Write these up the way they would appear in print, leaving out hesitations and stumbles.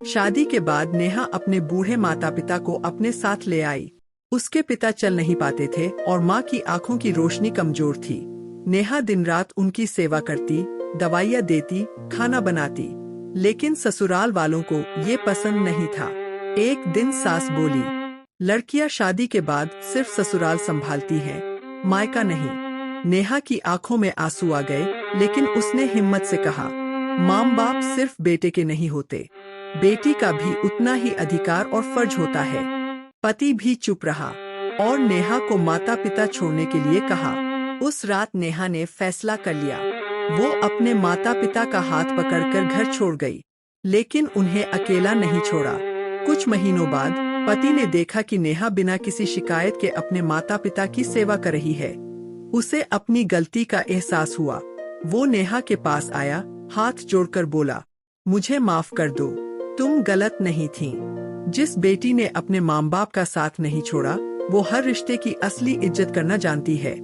शादी के बाद नेहा अपने बूढ़े माता पिता को अपने साथ ले आई। उसके पिता चल नहीं पाते थे और माँ की आंखों की रोशनी कमजोर थी। नेहा दिन रात उनकी सेवा करती, दवाइयाँ देती, खाना बनाती, लेकिन ससुराल वालों को ये पसंद नहीं था। एक दिन सास बोली, लड़कियां शादी के बाद सिर्फ ससुराल संभालती हैं, मायका नहीं। नेहा की आंखों में आंसू आ गए, लेकिन उसने हिम्मत से कहा, माँ बाप सिर्फ बेटे के नहीं होते, बेटी का भी उतना ही अधिकार और फर्ज होता है। पति भी चुप रहा और नेहा को माता पिता छोड़ने के लिए कहा। उस रात नेहा ने फैसला कर लिया। वो अपने माता पिता का हाथ पकड़कर घर छोड़ गई, लेकिन उन्हें अकेला नहीं छोड़ा। कुछ महीनों बाद पति ने देखा कि नेहा बिना किसी शिकायत के अपने माता पिता की सेवा कर रही है। उसे अपनी गलती का एहसास हुआ। वो नेहा के पास आया, हाथ जोड़कर बोला, मुझे माफ कर दो, तुम गलत नहीं थी। जिस बेटी ने अपने माँ बाप का साथ नहीं छोड़ा, वो हर रिश्ते की असली इज्जत करना जानती है।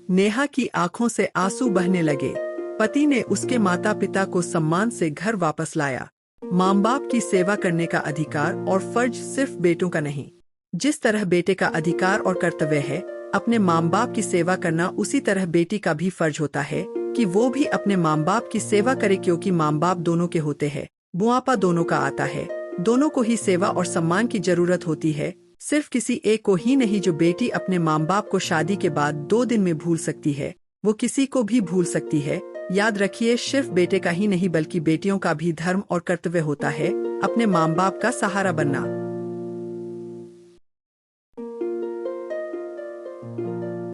नेहा की आंखों से आंसू बहने लगे। पति ने उसके माता पिता को सम्मान से घर वापस लाया। माँ बाप की सेवा करने का अधिकार और फर्ज सिर्फ बेटों का नहीं। जिस तरह बेटे का अधिकार और कर्तव्य है अपने माँ बाप की सेवा करना, उसी तरह बेटी का भी फर्ज होता है कि वो भी अपने माँ बाप की सेवा करे, क्योंकि माँ बाप दोनों के होते हैं, बुढ़ापा दोनों का आता है, दोनों को ही सेवा और सम्मान की जरूरत होती है, सिर्फ किसी एक को ही नहीं। जो बेटी अपने माँ बाप को शादी के बाद 2 दिन में भूल सकती है, वो किसी को भी भूल सकती है। याद रखिए, सिर्फ बेटे का ही नहीं बल्कि बेटियों का भी धर्म और कर्तव्य होता है अपने माँ बाप का सहारा बनना।